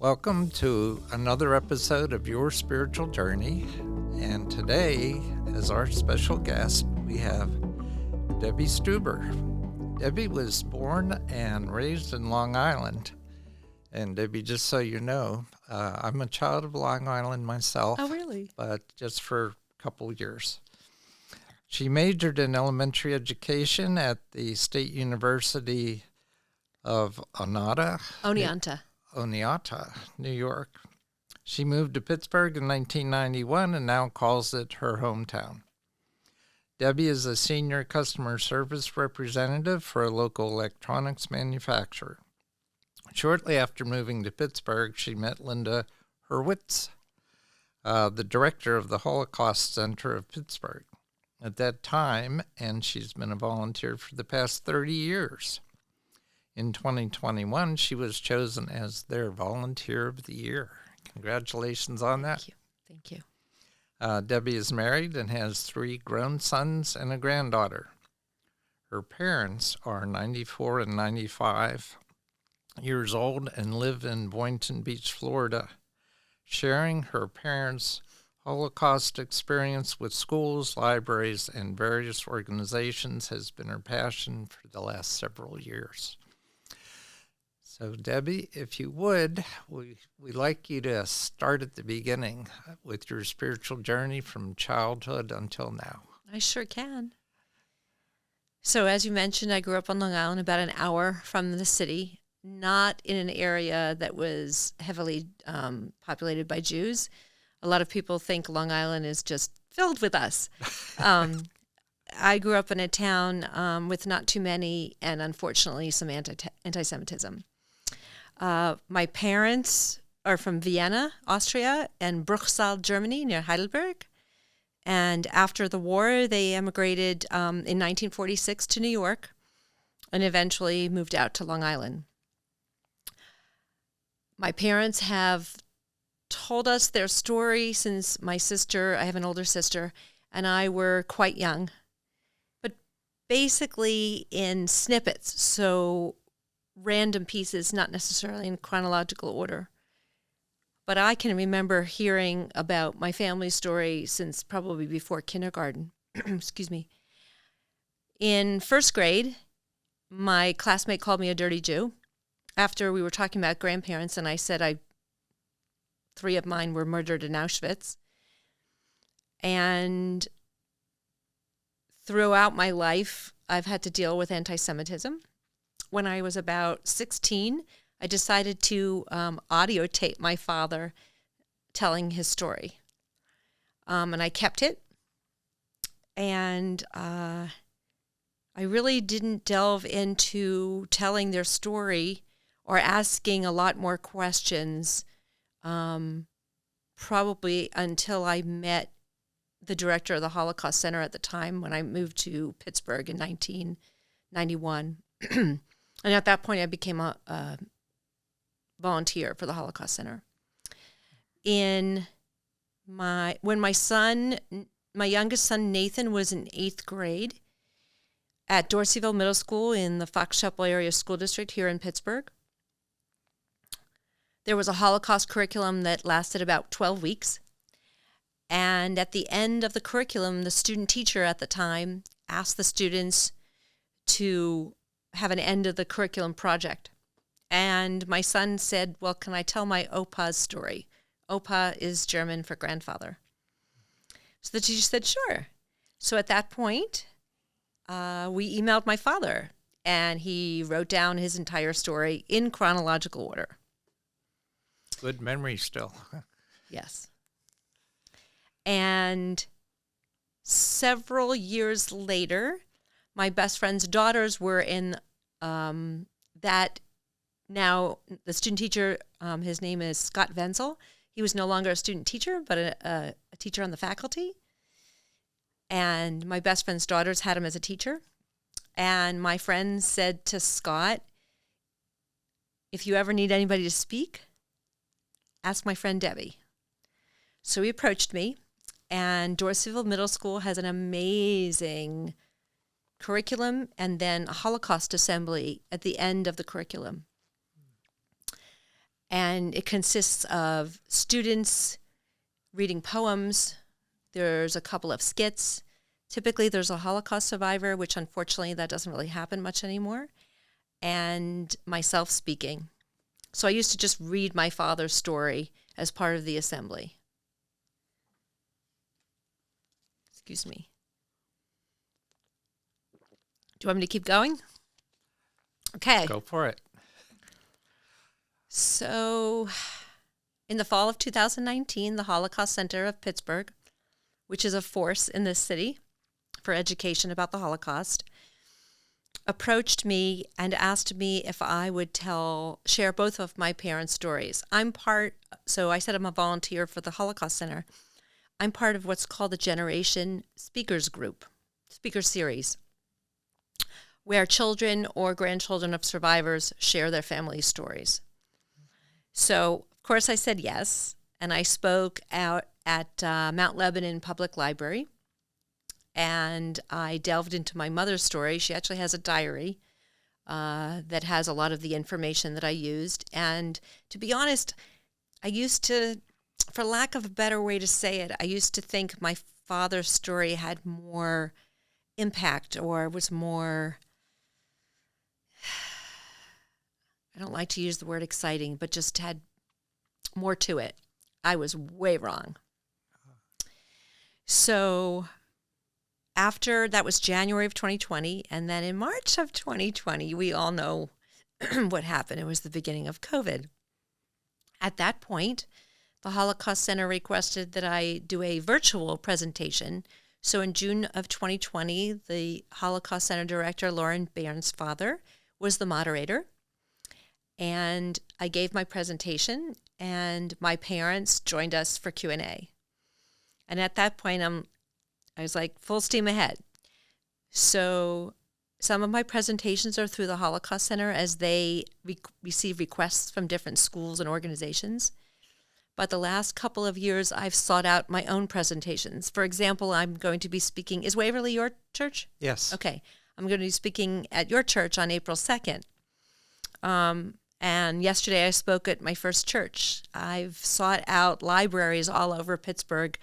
Welcome to another episode of Your Spiritual Journey. And today, as our special guest, we have Debbie Stueber. Debbie was born and raised in Long Island. And Debbie, just so you know, I'm a child of Long Island myself. Oh, really? But just for a couple years. She majored in elementary education at the State University of Oneonta, New York. She moved to Pittsburgh in 1991 and now calls it her hometown. Debbie is a senior customer service representative for a local electronics manufacturer. Shortly after moving to Pittsburgh, she met Linda Hurwitz, the director of the Holocaust Center of Pittsburgh at that time, and she's been a volunteer for the past 30 years. In 2021, she was chosen as their Volunteer of the Year. Congratulations on that. Thank you. Debbie is married and has 3 grown sons and a granddaughter. Her parents are 94 and 95 years old and live in Boynton Beach, Florida. Sharing her parents' Holocaust experience with schools, libraries, and various organizations has been her passion for the last several years. So, Debbie, if you would, we'd like you to start at the beginning with your spiritual journey from childhood until now. I sure can. So, as you mentioned, I grew up on Long Island, about an hour from the city, not in an area that was heavily populated by Jews. A lot of people think Long Island is just filled with us. I grew up in a town with not too many, and unfortunately, some anti-Semitism. My parents are from Vienna, Austria, and Bruchsal, Germany, near Heidelberg. And after the war, they emigrated in 1946 to New York and eventually moved out to Long Island. My parents have told us their story since my sister, I have an older sister, and I were quite young, but basically in snippets, so random pieces, not necessarily in chronological order. But I can remember hearing about my family's story since probably before kindergarten. Excuse me. In first grade, my classmate called me a dirty Jew after we were talking about grandparents, and I said 3 of mine were murdered in Auschwitz. And throughout my life, I've had to deal with anti-Semitism. When I was about 16, I decided to audio tape my father telling his story. And I kept it. And I really didn't delve into telling their story or asking a lot more questions probably until I met the director of the Holocaust Center at the time when I moved to Pittsburgh in 1991. And at that point, I became a volunteer for the Holocaust Center. When my youngest son, Nathan, was in 8th grade at Dorseyville Middle School in the Fox Chapel Area School District here in Pittsburgh, there was a Holocaust curriculum that lasted about 12 weeks. And at the end of the curriculum, the student teacher at the time asked the students to have an end of the curriculum project. And my son said, well, can I tell my Opa's story? Opa is German for grandfather. So the teacher said, sure. So at that point, we emailed my father, and he wrote down his entire story in chronological order. Good memory still. Yes. And several years later, my best friend's daughters were in that. Now, the student teacher, his name is Scott Wenzel. He was no longer a student teacher, but a teacher on the faculty. And my best friend's daughters had him as a teacher. And my friend said to Scott, if you ever need anybody to speak, ask my friend Debbie. So he approached me, and Dorseyville Middle School has an amazing curriculum and then a Holocaust assembly at the end of the curriculum. And it consists of students reading poems. There's a couple of skits. Typically, there's a Holocaust survivor, which unfortunately that doesn't really happen much anymore, and myself speaking. So I used to just read my father's story as part of the assembly. Excuse me. Do you want me to keep going? Okay. Go for it. So, in the fall of 2019, the Holocaust Center of Pittsburgh, which is a force in this city for education about the Holocaust, approached me and asked me if I would share both of my parents' stories. So I said I'm a volunteer for the Holocaust Center. I'm part of what's called the Generation Speakers Group, speaker series, where children or grandchildren of survivors share their family stories. So, of course, I said yes, and I spoke out at Mount Lebanon Public Library, and I delved into my mother's story. She actually has a diary that has a lot of the information that I used, and to be honest, I used to, for lack of a better way to say it, I used to think my father's story had more impact or was more, I don't like to use the word exciting, but just had more to it. I was way wrong. So after that was January of 2020, and then in March of 2020, we all know what happened. It was the beginning of COVID. At that point, the Holocaust Center requested that I do a virtual presentation. So in June of 2020, the Holocaust Center director, Lauren Bairnsfather, was the moderator. And I gave my presentation, and my parents joined us for Q&A. And at that point, I was like, full steam ahead. So some of my presentations are through the Holocaust Center as they receive requests from different schools and organizations. But the last couple of years, I've sought out my own presentations. For example, I'm going to be speaking, is Waverly your church? Yes. Okay. I'm going to be speaking at your church on April 2nd. And yesterday I spoke at my first church. I've sought out libraries all over Pittsburgh,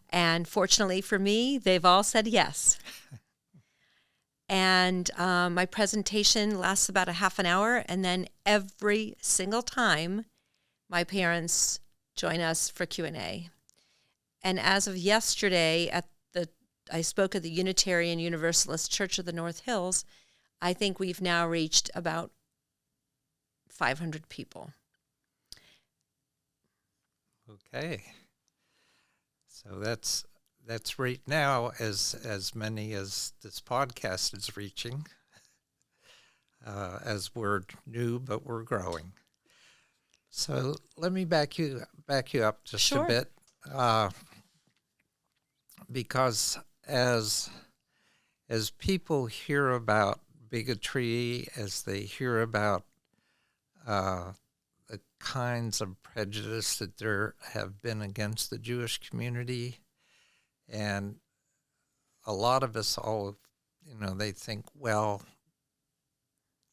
and fortunately for me, they've all said yes. And my presentation lasts about a half an hour, and then every single time, my parents join us for Q&A. And as of yesterday, I spoke at the Unitarian Universalist Church of the North Hills. I think we've now reached about 500 people. Okay. So that's right now as many as this podcast is reaching. As we're new, but we're growing. So let me back you up just Sure. a bit, because as people hear about bigotry, as they hear about the kinds of prejudice that there have been against the Jewish community, and a lot of us all, they think, well,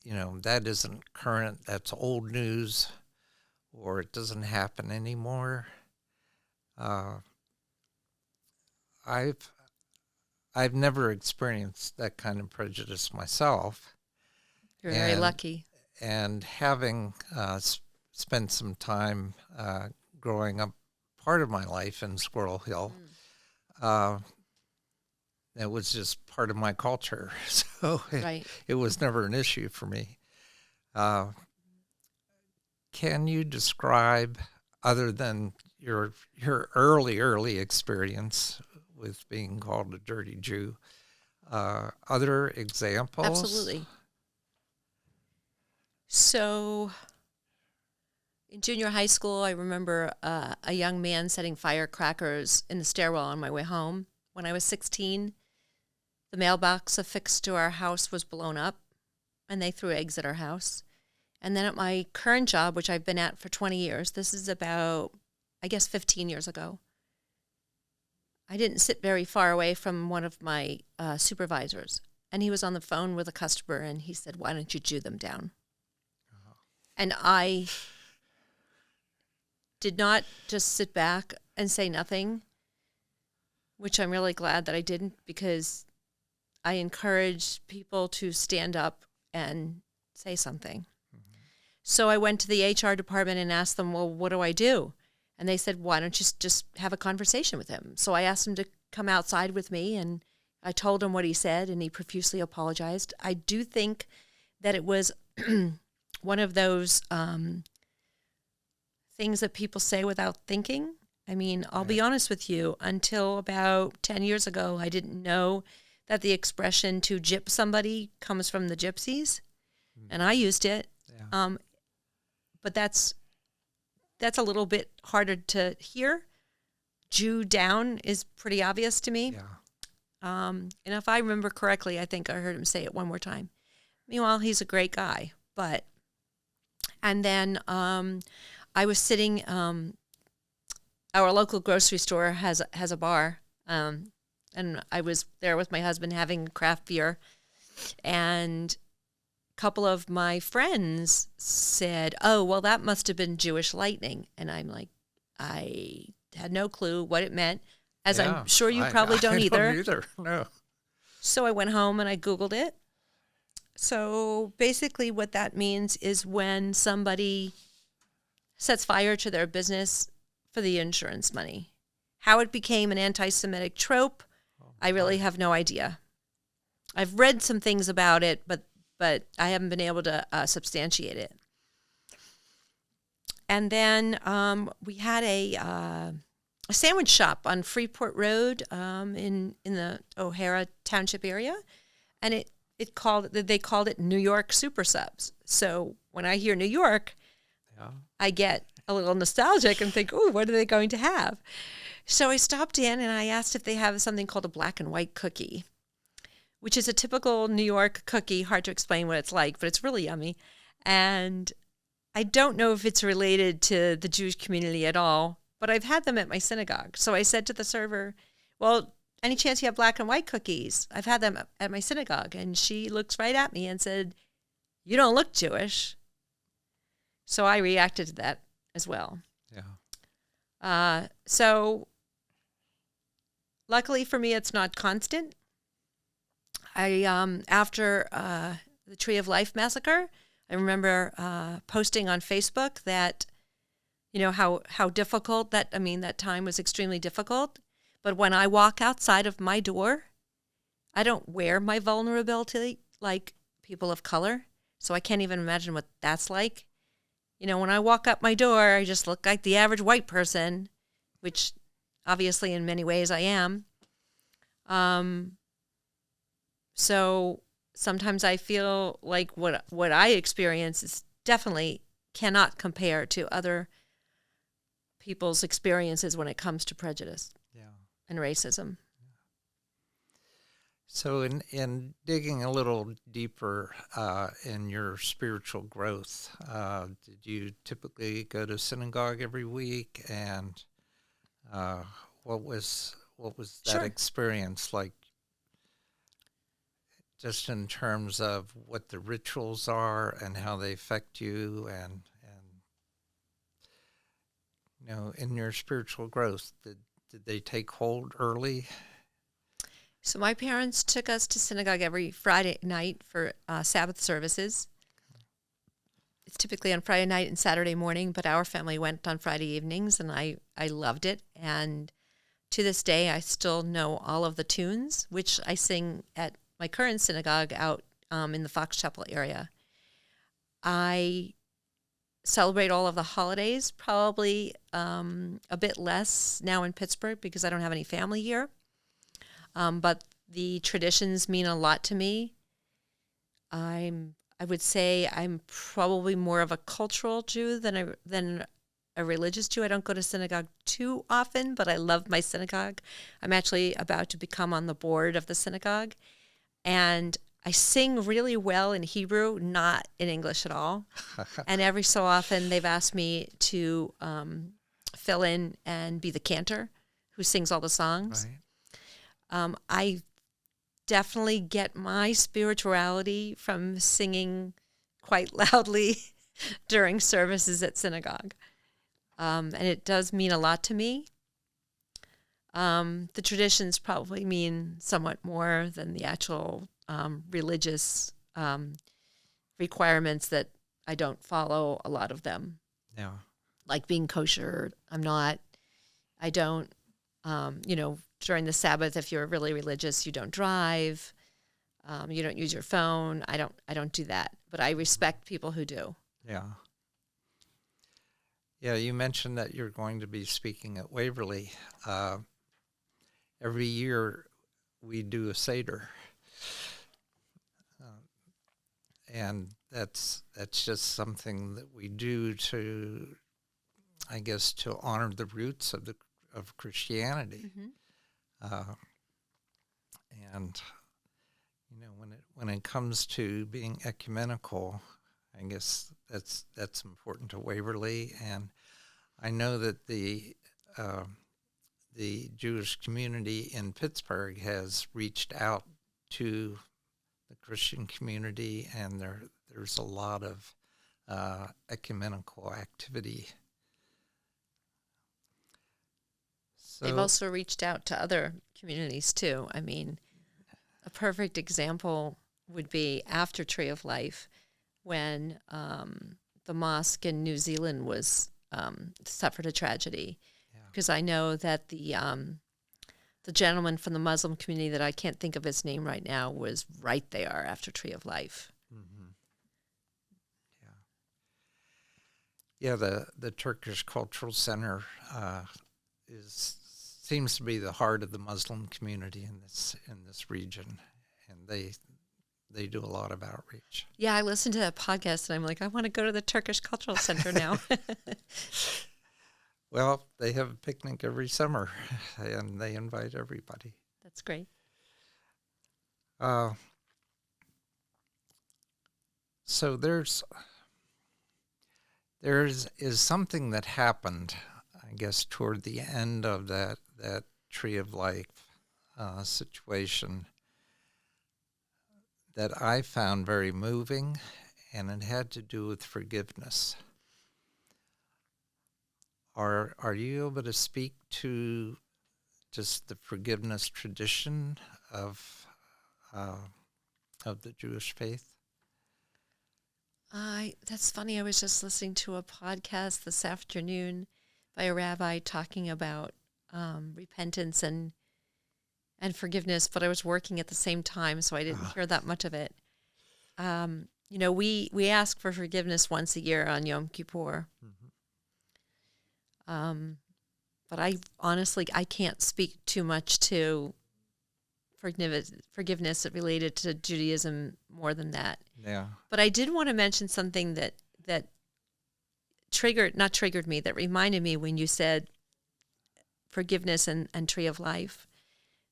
that isn't current, that's old news, or it doesn't happen anymore. I've never experienced that kind of prejudice myself. You're very lucky. And having spent some time growing up, part of my life in Squirrel Hill, it was just part of my culture. So it was never an issue for me. Can you describe, other than your early experience with being called a dirty Jew, other examples? Absolutely. So in junior high school, I remember a young man setting firecrackers in the stairwell on my way home. When I was 16, the mailbox affixed to our house was blown up, and they threw eggs at our house. And then at my current job, which I've been at for 20 years, this is about, 15 years ago, I didn't sit very far away from one of my supervisors, and he was on the phone with a customer, and he said, "Why don't you Jew them down?" And I did not just sit back and say nothing, which I'm really glad that I didn't, because I encourage people to stand up and say something. So I went to the HR department and asked them, well, what do I do? And they said, why don't you just have a conversation with him? So I asked him to come outside with me, and I told him what he said, and he profusely apologized. I do think that it was one of those things that people say without thinking. I mean, I'll be honest with you, until about 10 years ago, I didn't know that the expression to gyp somebody comes from the gypsies, and I used it. Yeah. But that's a little bit harder to hear. Jew down is pretty obvious to me. Yeah. And if I remember correctly, I think I heard him say it one more time. Meanwhile, he's a great guy. And then I was sitting, our local grocery store has a bar, and I was there with my husband having craft beer, and a couple of my friends said, oh, well, that must have been Jewish lightning. And I'm like, I had no clue what it meant, as Yeah, I'm sure you probably don't either. Don't either, no. So I went home and I Googled it. So basically what that means is when somebody sets fire to their business for the insurance money. How it became an anti-Semitic trope, I really have no idea. I've read some things about it, but I haven't been able to substantiate it. And then we had a sandwich shop on Freeport Road in the O'Hara Township area, and they called it New York Super Subs. So when I hear New York, I get a little nostalgic and think, oh, what are they going to have? So I stopped in and I asked if they have something called a black and white cookie, which is a typical New York cookie. Hard to explain what it's like, but it's really yummy. And I don't know if it's related to the Jewish community at all, but I've had them at my synagogue. So I said to the server, well, any chance you have black and white cookies? I've had them at my synagogue. And she looks right at me and said, you don't look Jewish. So I reacted to that as well. Yeah. So luckily for me, it's not constant. After the Tree of Life massacre, I remember posting on Facebook that, how difficult that time was extremely difficult. But when I walk outside of my door, I don't wear my vulnerability like people of color. So I can't even imagine what that's like. When I walk up my door, I just look like the average white person, which obviously in many ways I am. So sometimes I feel like what I experience is definitely cannot compare to other people's experiences when it comes to prejudice and racism. So in digging a little deeper in your spiritual growth, did you typically go to synagogue every week? And what was that Sure. experience like, just in terms of what the rituals are and how they affect you, and in your spiritual growth, did they take hold early? So my parents took us to synagogue every Friday night for Sabbath services. It's typically on Friday night and Saturday morning, but our family went on Friday evenings, and I loved it. And to this day, I still know all of the tunes, which I sing at my current synagogue out in the Fox Chapel area. I celebrate all of the holidays, probably a bit less now in Pittsburgh because I don't have any family here. But the traditions mean a lot to me. I would say I'm probably more of a cultural Jew than a religious Jew. I don't go to synagogue too often, but I love my synagogue. I'm actually about to become on the board of the synagogue. And I sing really well in Hebrew, not in English at all. And every so often they've asked me to fill in and be the cantor who sings all the songs. Right. I definitely get my spirituality from singing quite loudly during services at synagogue. And it does mean a lot to me. The traditions probably mean somewhat more than the actual religious requirements that I don't follow a lot of them. Yeah. Like being kosher, I'm not. I don't, during the Sabbath, if you're really religious, you don't drive. You don't use your phone. I don't do that. But I respect people who do. Yeah. Yeah, you mentioned that you're going to be speaking at Waverly. Every year we do a Seder. And that's just something that we do to, I guess, to honor the roots of Christianity. Mm-hmm. And when it comes to being ecumenical, I guess that's important to Waverly. And I know that the Jewish community in Pittsburgh has reached out to the Christian community, and there's a lot of ecumenical activity. So, They've also reached out to other communities too. I mean, a perfect example would be after Tree of Life, when the mosque in New Zealand was suffered a tragedy. Because I know that the gentleman from the Muslim community that I can't think of his name right now was right there after Tree of Life. mm-hmm. Yeah, the Turkish Cultural Center seems to be the heart of the Muslim community in this region, and they do a lot of outreach. Yeah, I listened to that podcast, and I'm like, I want to go to the Turkish Cultural Center now. Well, they have a picnic every summer, and they invite everybody. That's great. So there's is something that happened, I guess, toward the end of that Tree of Life situation that I found very moving, and it had to do with forgiveness. Are you able to speak to just the forgiveness tradition of the Jewish faith? That's funny. I was just listening to a podcast this afternoon by a rabbi talking about repentance and forgiveness, but I was working at the same time, so I didn't hear that much of it. We ask for forgiveness once a year on Yom Kippur. Mm-hmm. But I can't speak too much to forgiveness related to Judaism more than that. Yeah. But I did want to mention something that not triggered me, that reminded me when you said forgiveness and Tree of Life.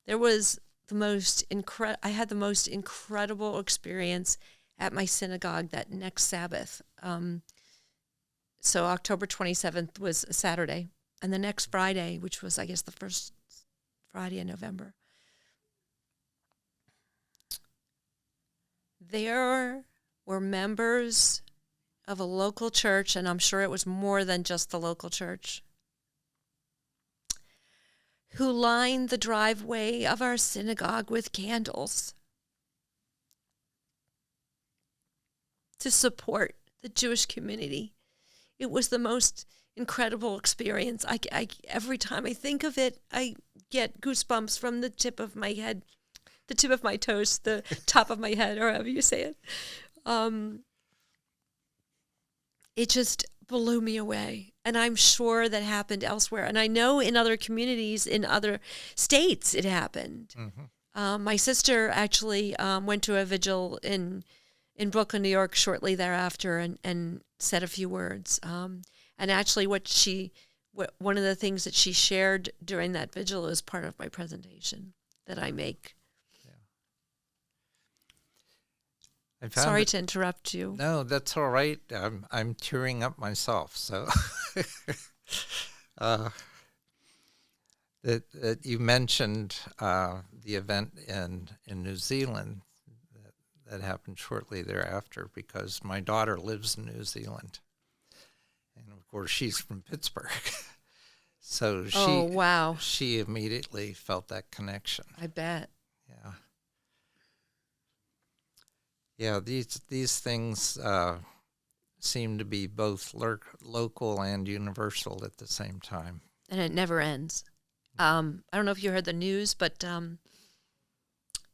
There was I had the most incredible experience at my synagogue that next Sabbath. So October 27th was a Saturday, and the next Friday, which was, I guess, the first Friday in November, there were members of a local church, and I'm sure it was more than just the local church, who lined the driveway of our synagogue with candles to support the Jewish community. It was the most incredible experience. Every time I think of it, I get goosebumps from the tip of my head, the tip of my toes, the top of my head, or however you say it. It just blew me away. And I'm sure that happened elsewhere. And I know in other communities, in other states, it happened. Mm-hmm. My sister actually went to a vigil in Brooklyn, New York, shortly thereafter, and said a few words. And actually, one of the things that she shared during that vigil is part of my presentation that I make. Sorry to interrupt you. No, that's all right. I'm tearing up myself. So that you mentioned the event in New Zealand that happened shortly thereafter, because my daughter lives in New Zealand, and of course, she's from Pittsburgh. So Oh, wow. she immediately felt that connection. I bet. Yeah. Yeah, these things seem to be both local and universal at the same time. And it never ends. I don't know if you heard the news, but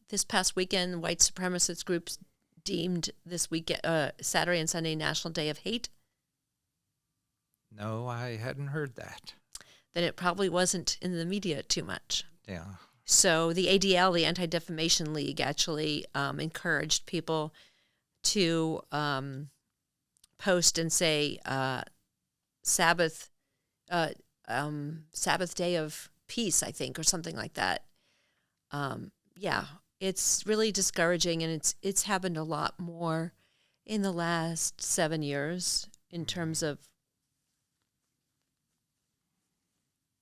this past weekend, white supremacist groups deemed this weekend, Saturday and Sunday, National Day of Hate. No, I hadn't heard that. Then it probably wasn't in the media too much. Yeah. So the ADL, the Anti-Defamation League, actually encouraged people to post and say Sabbath Day of Peace, I think, or something like that. Yeah, it's really discouraging, and it's happened a lot more in the last 7 years in terms of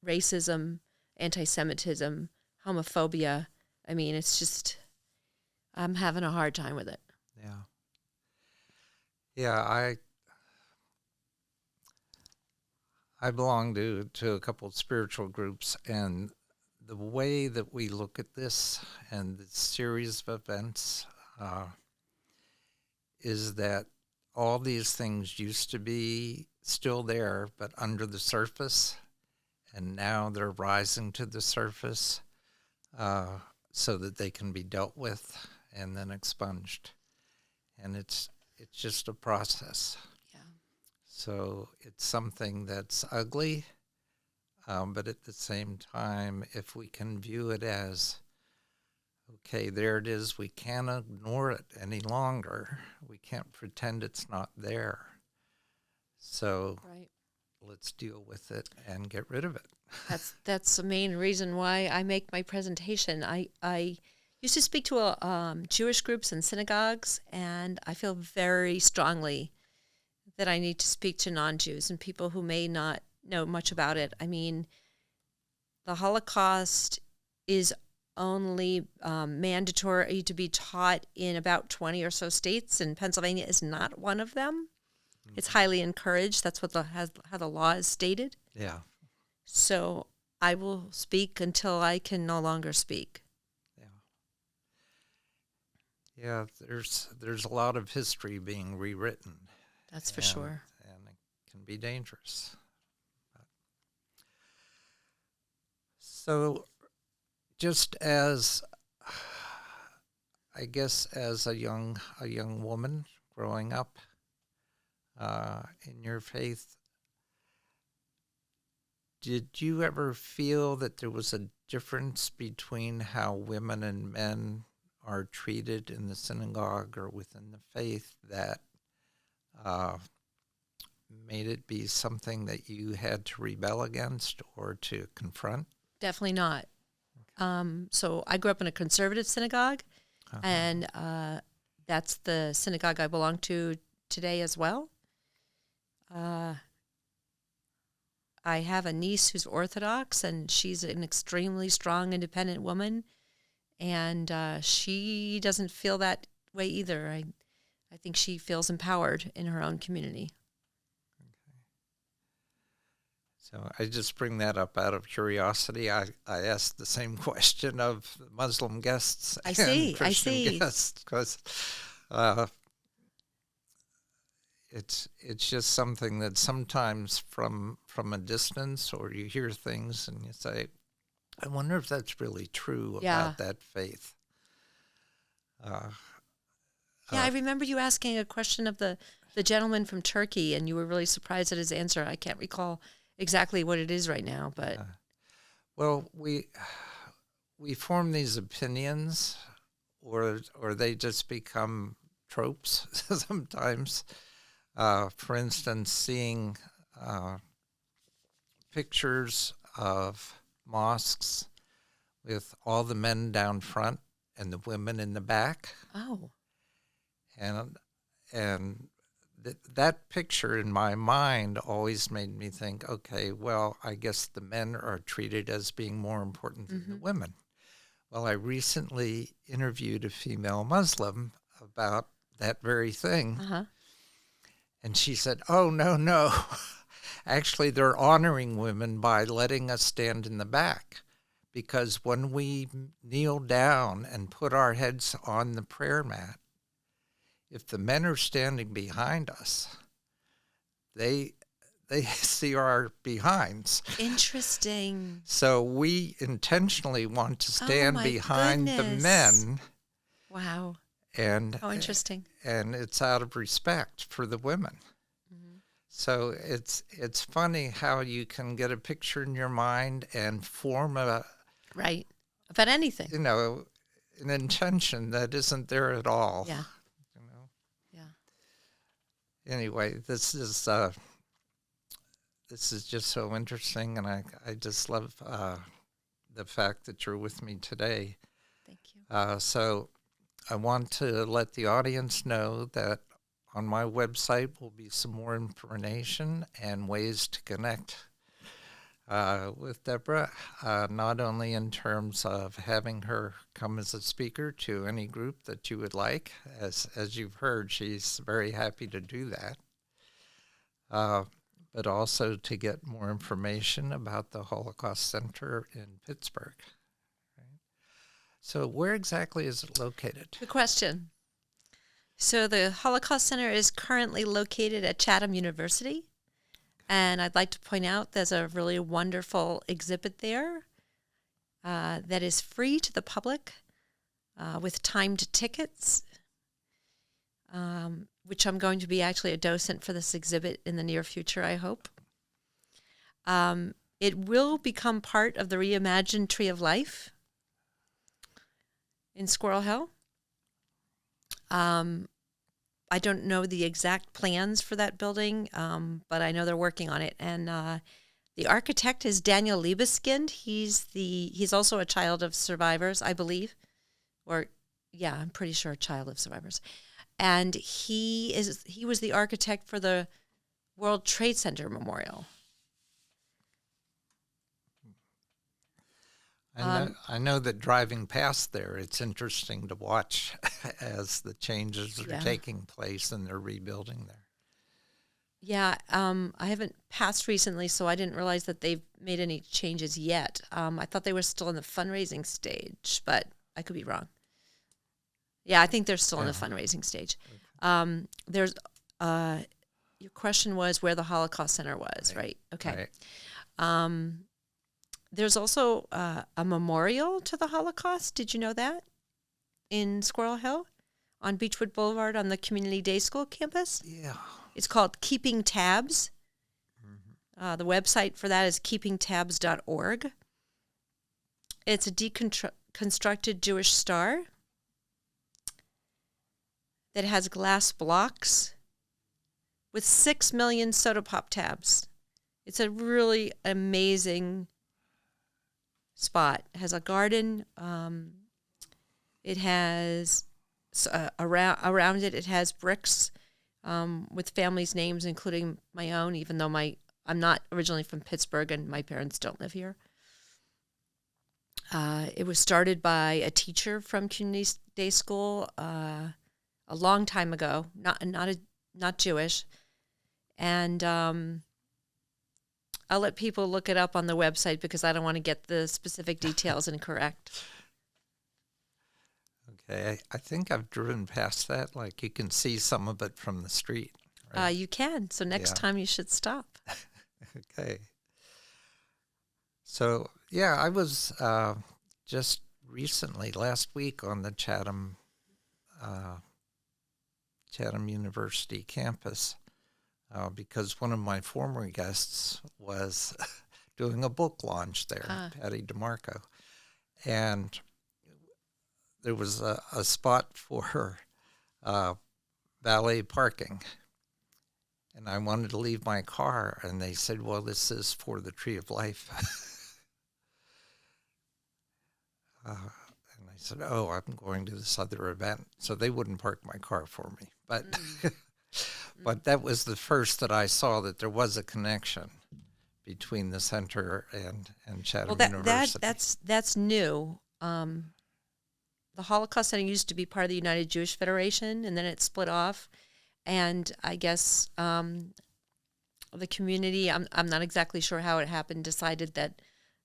racism, anti-Semitism, homophobia. I mean, it's just, I'm having a hard time with it. Yeah. Yeah, I belong to a couple of spiritual groups, and the way that we look at this and the series of events is that all these things used to be still there, but under the surface, and now they're rising to the surface so that they can be dealt with and then expunged. And it's just a process. Yeah. So it's something that's ugly, but at the same time, if we can view it as, okay, there it is, we can't ignore it any longer. We can't pretend it's not there. So Right. let's deal with it and get rid of it. That's the main reason why I make my presentation. I used to speak to Jewish groups and synagogues, and I feel very strongly that I need to speak to non-Jews and people who may not know much about it. I mean, the Holocaust is only mandatory to be taught in about 20 or so states, and Pennsylvania is not one of them. It's highly encouraged. That's what how the law is stated. Yeah. So I will speak until I can no longer speak. Yeah, there's a lot of history being rewritten. That's for sure. And it can be dangerous. So just as, I guess, as a young woman growing up in your faith, did you ever feel that there was a difference between how women and men are treated in the synagogue or within the faith that made it be something that you had to rebel against or to confront? Definitely not. So I grew up in a conservative synagogue, and that's the synagogue I belong to today as well. I have a niece who's Orthodox, and she's an extremely strong, independent woman, and she doesn't feel that way either. I think she feels empowered in her own community. So I just bring that up out of curiosity. I asked the same question of Muslim guests and Christian guests because it's just something that sometimes from a distance, or you hear things and you say, I wonder if that's really true about that faith. I remember you asking a question of the gentleman from Turkey, and you were really surprised at his answer. I can't recall exactly what it is right now, but well, we form these opinions, or they just become tropes sometimes. For instance, seeing pictures of mosques with all the men down front and the women in the back. Oh, and that picture in my mind always made me think, okay, well, I guess the men are treated as being more important than the women. Well, I recently interviewed a female Muslim about that very thing. And she said, oh, no. Actually, they're honoring women by letting us stand in the back, because when we kneel down and put our heads on the prayer mat, if the men are standing behind us, they see our behinds. Interesting. So we intentionally want to stand my behind the goodness. men, Wow. and How interesting. and it's out of respect for the women. So it's funny how you can get a picture in your mind and form Right. About anything. an intention that isn't there at all. Yeah. You know. Yeah. Anyway, this is just so interesting, and I just love the fact that you're with me today. Thank you. So I want to let the audience know that on my website will be some more information and ways to connect with Deborah, not only in terms of having her come as a speaker to any group that you would like. As you've heard, she's very happy to do that. But also to get more information about the Holocaust Center in Pittsburgh. Right? So where exactly is it located? Good question. So the Holocaust Center is currently located at Chatham University. And I'd like to point out there's a really wonderful exhibit there that is free to the public with timed tickets, which I'm going to be actually a docent for this exhibit in the near future, I hope. It will become part of the reimagined Tree of Life in Squirrel Hill. I don't know the exact plans for that building, but I know they're working on it. And the architect is Daniel Liebeskind. He's also a child of survivors, I believe, I'm pretty sure a child of survivors. And he was the architect for the World Trade Center Memorial. I know that driving past there, it's interesting to watch as the changes are taking place and they're rebuilding there. Yeah, I haven't passed recently, so I didn't realize that they've made any changes yet. I thought they were still in the fundraising stage, but I could be wrong. Yeah, I think they're still in the fundraising stage. There's your question was where the Holocaust Center was, right? Okay. Right. There's also a memorial to the Holocaust. Did you know that? In Squirrel Hill on Beechwood Boulevard on the Community Day School campus? Yeah. It's called Keeping Tabs. Mm-hmm. The website for that is keepingtabs.org. It's a deconstructed Jewish star that has glass blocks with 6 million soda pop tabs. It's a really amazing spot. It has a garden. It has around it. It has bricks with families' names, including my own. Even though I'm not originally from Pittsburgh and my parents don't live here. It was started by a teacher from Community Day School a long time ago. Not Jewish, and I'll let people look it up on the website because I don't want to get the specific details incorrect. Okay, I think I've driven past that. Like you can see some of it from the street. Right? You can. So next time you should stop. Okay. So, yeah, I was just recently, last week, on the Chatham University campus because one of my former guests was doing a book launch there, Patty DeMarco. And there was a spot for her valet parking. And I wanted to leave my car, and they said, well, this is for the Tree of Life. And I said, oh, I'm going to this other event. So they wouldn't park my car for me. But but that was the first that I saw that there was a connection between the center and Chatham University. That's new. The Holocaust Center used to be part of the United Jewish Federation, and then it split off. And I guess the community, I'm not exactly sure how it happened, decided that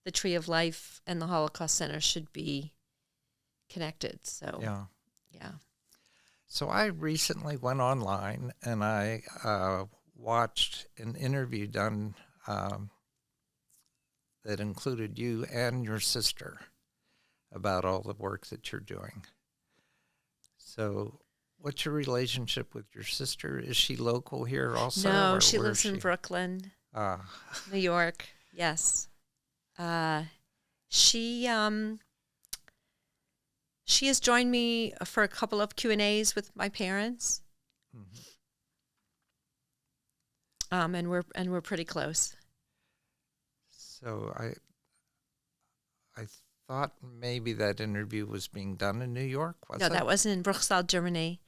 the Tree of Life and the Holocaust Center should be connected. So, Yeah. yeah. So I recently went online and I watched an interview done that included you and your sister about all the work that you're doing. So what's your relationship with your sister? Is she local here also? No, Or she where lives is in she? Brooklyn, Ah, New York. Yes. She she has joined me for a couple of Q&As with my parents. mhm. And we're pretty close. So I thought maybe that interview was being done in New York, was No, it? that wasn't in Brussels, Germany.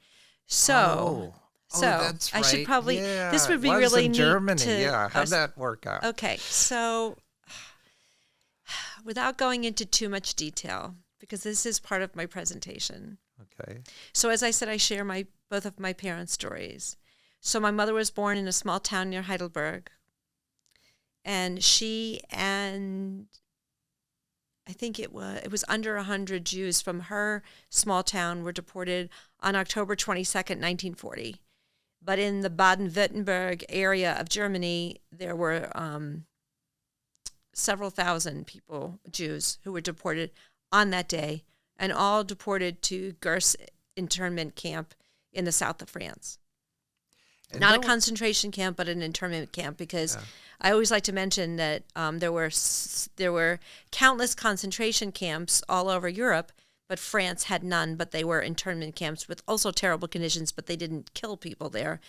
So, Oh, so that's I should right. probably, this Yeah, would it be was really in neat Germany. to Yeah, how'd us. that work out? Okay, so without going into too much detail, because this is part of my presentation. Okay. So as I said, I share both of my parents' stories. So my mother was born in a small town near Heidelberg, and she and I think it was under 100 Jews from her small town were deported on October 22nd, 1940. But in the Baden-Württemberg area of Germany, there were several thousand people, Jews, who were deported on that day, and all deported to Gers internment camp in the south of France. And Not a don't, concentration camp, but an internment camp, because yeah. I always like to mention that there were countless concentration camps all over Europe, but France had none. But they were internment camps with also terrible conditions, but they didn't kill people there.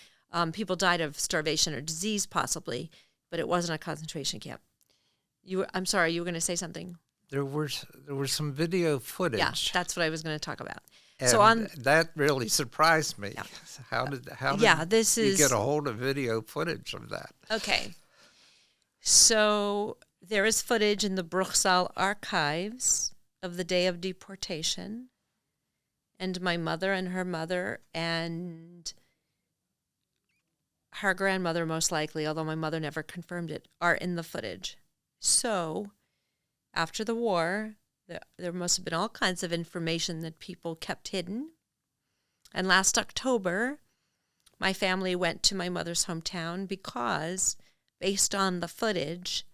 People died of starvation or disease, possibly, but it wasn't a concentration camp. I'm sorry, you were going to say something. There was some video footage. Yeah, that's what I was going to talk about. And So on, that really surprised me. Yeah. How did this you is get a hold of video footage of that? okay. So there is footage in the Bruchsal archives of the day of deportation, and my mother and her mother and her grandmother, most likely, although my mother never confirmed it, are in the footage. So after the war, there must have been all kinds of information that people kept hidden. And last October, my family went to my mother's hometown because, based on the footage,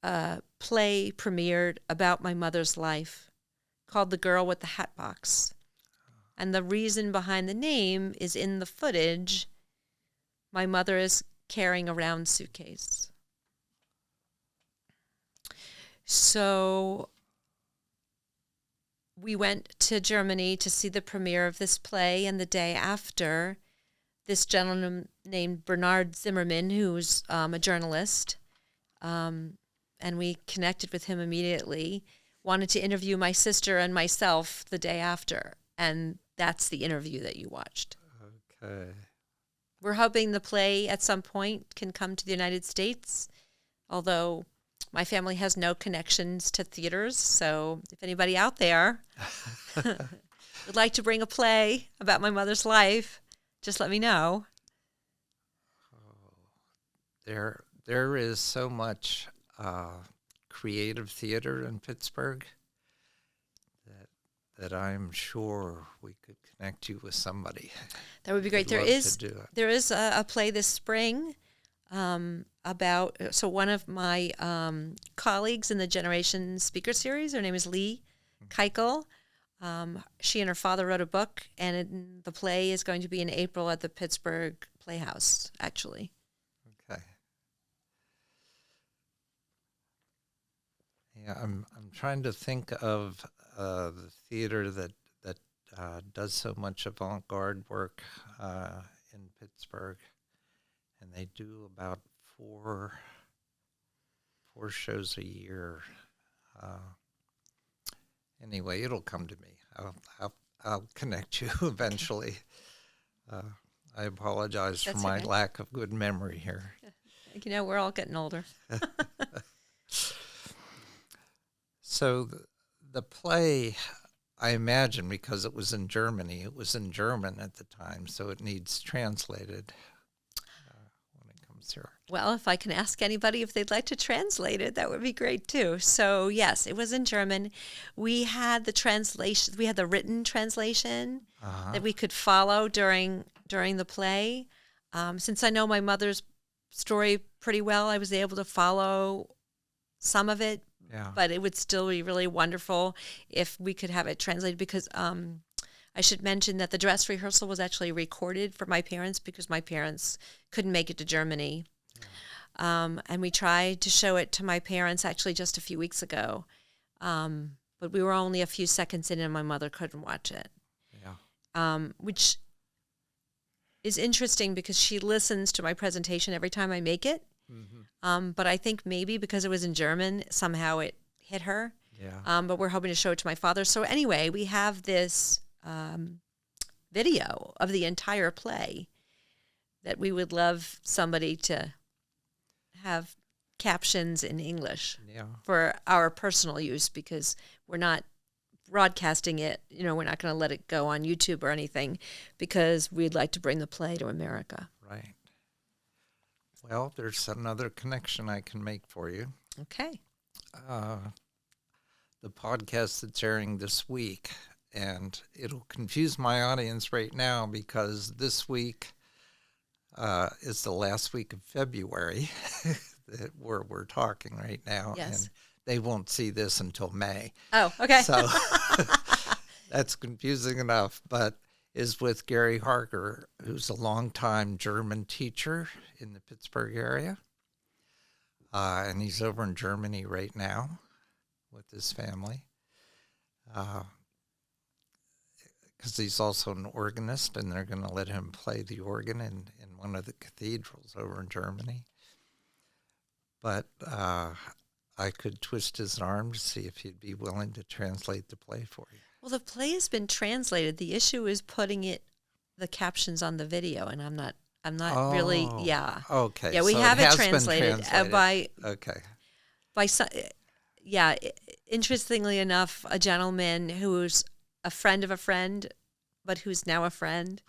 a play premiered about my mother's life called The Girl with the Hat Box. And the reason behind the name is in the footage, my mother is carrying a round suitcase. So we went to Germany to see the premiere of this play, and the day after, this gentleman named Bernard Zimmerman, who's a journalist, and we connected with him immediately, wanted to interview my sister and myself the day after, and that's the interview that you watched. Okay. We're hoping the play at some point can come to the United States, although my family has no connections to theaters, so if anybody out there would like to bring a play about my mother's life, just let me know. There is so much creative theater in Pittsburgh that I'm sure we could connect you with somebody. That would be great. I'd There love is to do it. there is a play this spring about, so one of my colleagues in the Generation Speaker Series, her name is Lee Keikel. She and her father wrote a book, and the play is going to be in April at the Pittsburgh Playhouse, actually. Okay. Yeah, I'm trying to think of the theater that does so much avant-garde work in Pittsburgh, and they do about four shows a year. Anyway, it'll come to me. I'll connect you eventually. I apologize for That's my okay. lack of good memory here. You know, we're all getting older. So the play, I imagine, because it was in Germany, it was in German at the time, so it needs translated when it comes easier. Well, if I can ask anybody if they'd like to translate it, that would be great too. So yes, it was in German. We had the translation. We had the written translation that we could follow during the play. Since I know my mother's story pretty well, I was able to follow some of it. Yeah. But it would still be really wonderful if we could have it translated, because I should mention that the dress rehearsal was actually recorded for my parents because my parents couldn't make it to Germany. And we tried to show it to my parents actually just a few weeks ago. But we were only a few seconds in and my mother couldn't watch it. Yeah. Which is interesting because she listens to my presentation every time I make it. Mm-hmm. But I think maybe because it was in German, somehow it hit her. Yeah. But we're hoping to show it to my father. So anyway, we have this video of the entire play that we would love somebody to have captions in English for our personal use, because we're not broadcasting it. We're not going to let it go on YouTube or anything, because we'd like to bring the play to America. Right. Well, there's another connection I can make for you. Okay. The podcast that's airing this week, and it'll confuse my audience right now because this week is the last week of February where we're talking right now. Yes. And they won't see this until May. Oh, okay. So that's confusing enough, but is with Gary Harker, who's a longtime German teacher in the Pittsburgh area. And he's over in Germany right now with his family. Because he's also an organist, and they're going to let him play the organ in one of the cathedrals over in Germany. But I could twist his arm to see if he'd be willing to translate the play for you. Well, the play has been translated. The issue is putting the captions on the video, and I'm not really, yeah. Okay. Yeah, we so have it it has translated, been translated. Okay. by some, yeah. Interestingly enough, a gentleman who's a friend of a friend, but who's now a friend,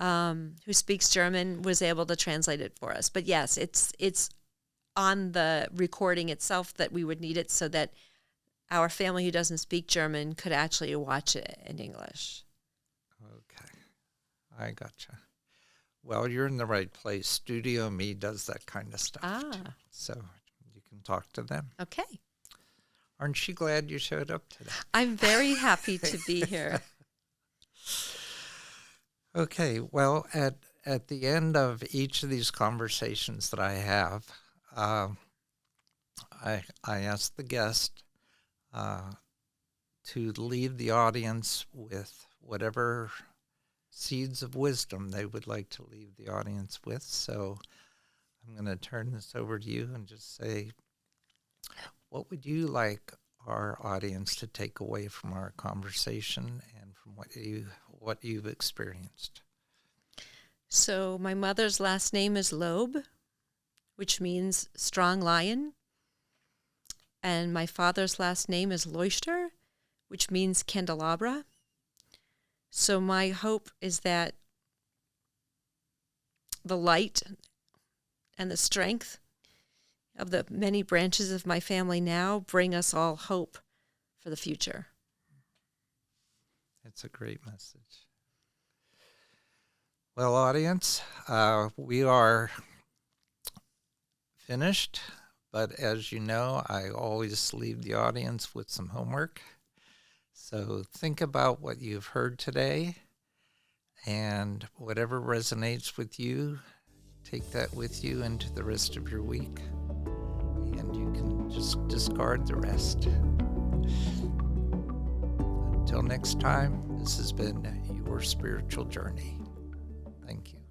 who speaks German, was able to translate it for us. But yes, it's on the recording itself that we would need it so that our family who doesn't speak German could actually watch it in English. Okay. I gotcha. Well, you're in the right place. Studio Me does that kind of stuff too. So you can talk to them. Okay. Aren't you glad you showed up today? I'm very happy to be here. Okay. Well, at the end of each of these conversations that I have, I ask the guest to leave the audience with whatever seeds of wisdom they would like to leave the audience with. So I'm going to turn this over to you and just say, what would you like our audience to take away from our conversation and from what you've experienced? So my mother's last name is Loeb, which means strong lion. And my father's last name is Leuchter, which means candelabra. So my hope is that the light and the strength of the many branches of my family now bring us all hope for the future. It's a great message. Well, audience, we are finished, but as you know, I always leave the audience with some homework. So think about what you've heard today, and whatever resonates with you, take that with you into the rest of your week, and you can just discard the rest. Until next time, this has been your spiritual journey. Thank you.